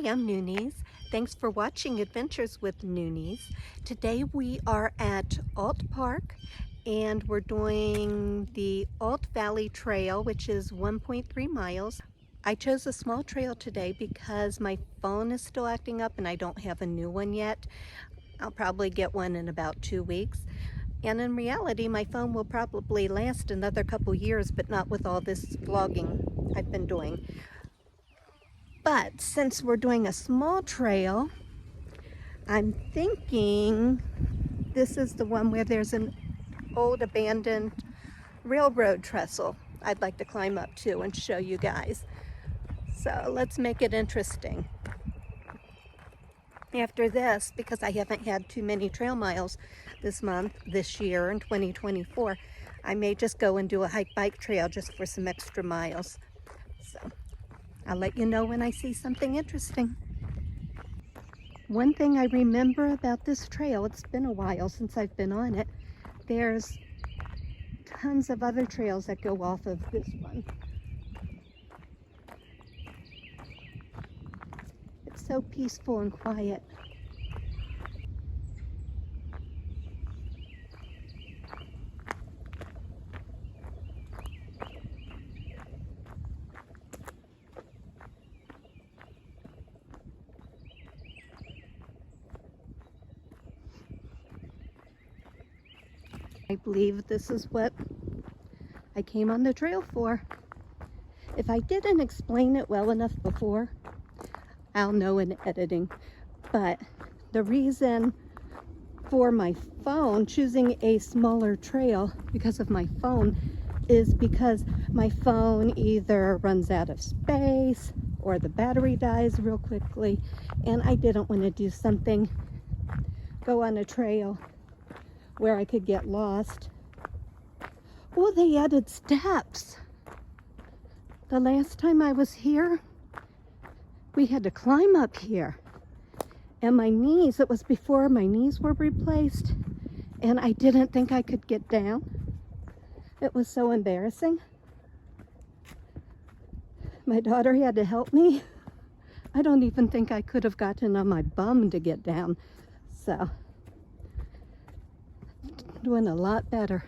I'm Noonies. Thanks for watching Adventures with Noonies. Today we are at Ault Park and we're doing the Ault Valley Trail, which is 1.3 miles. I chose a small trail today because my phone is still acting up and I don't have a new one yet. I'll probably get one in about 2 weeks. And in reality, my phone will probably last another couple years, but not with all this vlogging I've been doing. But since we're doing a small trail, I'm thinking this is the one where there's an old abandoned railroad trestle I'd like to climb up to and show you guys. So let's make it interesting. After this, because I haven't had too many trail miles this year in 2024, I may just go and do a hike-bike trail just for some extra miles. So I'll let you know when I see something interesting. One thing I remember about this trail, it's been a while since I've been on it, there's tons of other trails that go off of this one. It's so peaceful and quiet. I believe this is what I came on the trail for. If I didn't explain it well enough before, I'll know in editing. But the reason for my phone choosing a smaller trail because of my phone is because my phone either runs out of space or the battery dies real quickly, and I didn't want to go on a trail where I could get lost. Oh, they added steps. The last time I was here, we had to climb up here. And my knees, it was before my knees were replaced, and I didn't think I could get down. It was so embarrassing. My daughter had to help me. I don't even think I could have gotten on my bum to get down. So, doing a lot better.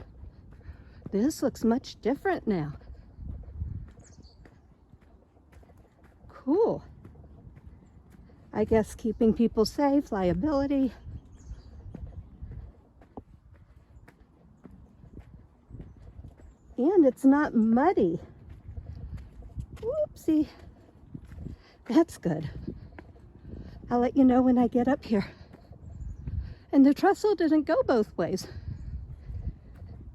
This looks much different now. Cool. I guess keeping people safe, liability. And it's not muddy. Whoopsie. That's good. I'll let you know when I get up here. And the trestle didn't go both ways.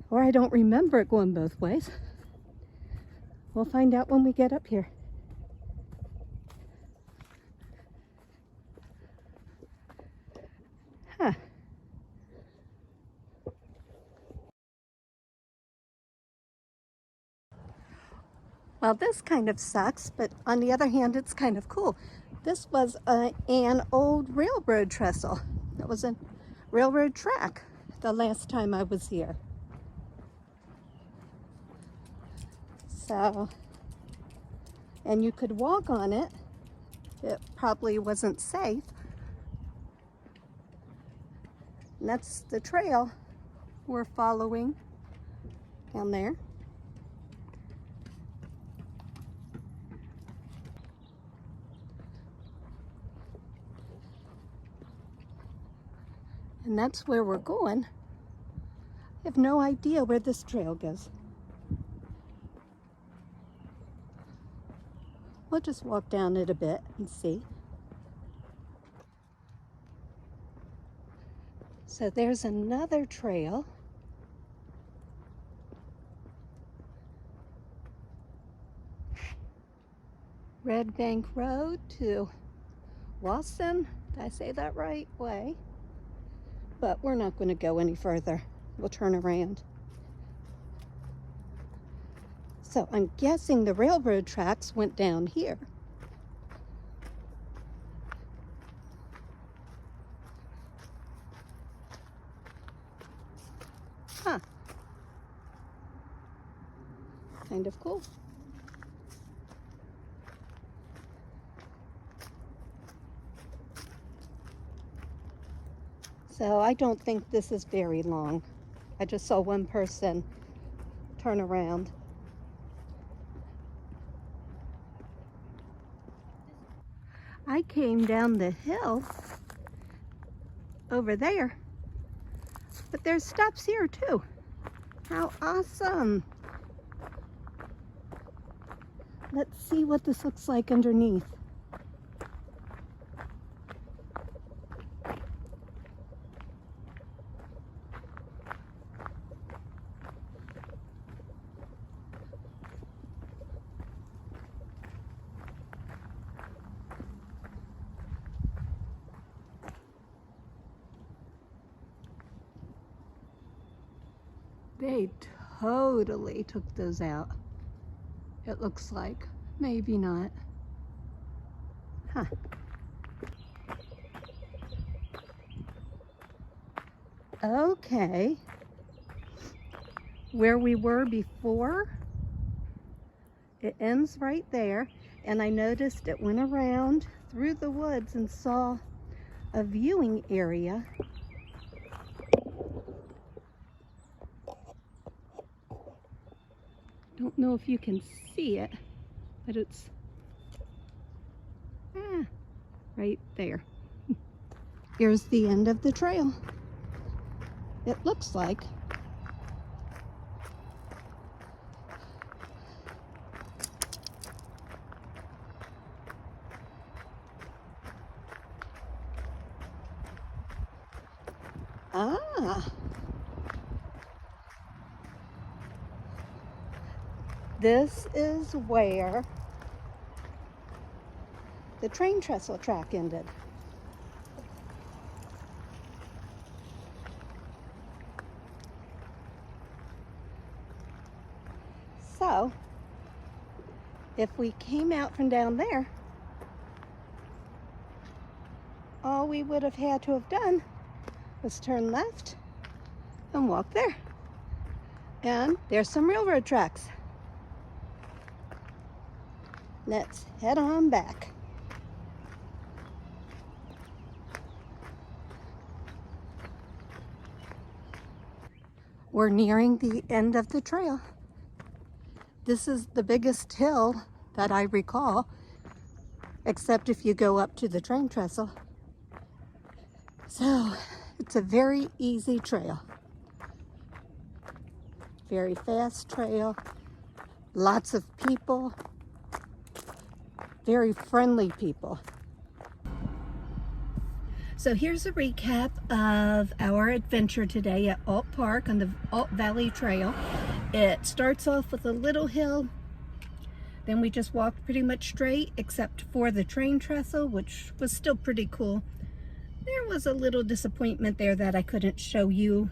Or I don't remember it going both ways. We'll find out when we get up here. Huh. Well, this kind of sucks, but on the other hand, it's kind of cool. This was an old railroad trestle. That was a railroad track the last time I was here. So, and you could walk on it. It probably wasn't safe. And that's the trail we're following down there. And that's where we're going. I have no idea where this trail goes. We'll just walk down it a bit and see. So there's another trail. Red Bank Road to Wasson. Did I say that right? Way. But we're not going to go any further. We'll turn around. So I'm guessing the railroad tracks went down here. Huh. Kind of cool. So I don't think this is very long. I just saw one person turn around. I came down the hill over there, but there's steps here too. How awesome. Let's see what this looks like underneath. They totally took those out. It looks like. Maybe not. Huh. Okay. Where we were before, it ends right there. And I noticed it went around through the woods and saw a viewing area. Don't know if you can see it, but it's right there. Here's the end of the trail. It looks like. This is where the train trestle track ended. So, if we came out from down there, all we would have had to have done was turn left and walk there. And there's some railroad tracks. Let's head on back. We're nearing the end of the trail. This is the biggest hill that I recall, except if you go up to the train trestle. So it's a very easy trail. Very fast trail. Lots of people. Very friendly people. So here's a recap of our adventure today at Ault Park on the Ault Valley Trail. It starts off with a little hill, then we just walked pretty much straight except for the train trestle, which was still pretty cool. There was a little disappointment there that I couldn't show you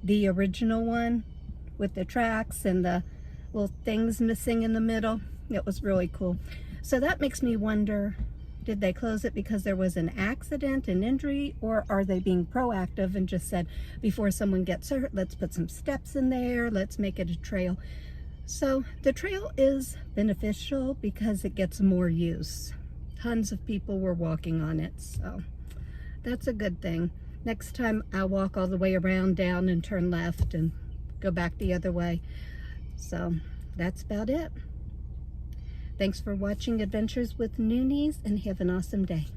the original one with the tracks and the little things missing in the middle. It was really cool. So that makes me wonder, did they close it because there was an accident, an injury, or are they being proactive and just said, before someone gets hurt, let's put some steps in there, let's make it a trail. So the trail is beneficial because it gets more use. Tons of people were walking on it, so that's a good thing. Next time I'll walk all the way around down and turn left and go back the other way. So that's about it. Thanks for watching Adventures with Noonies, and have an awesome day.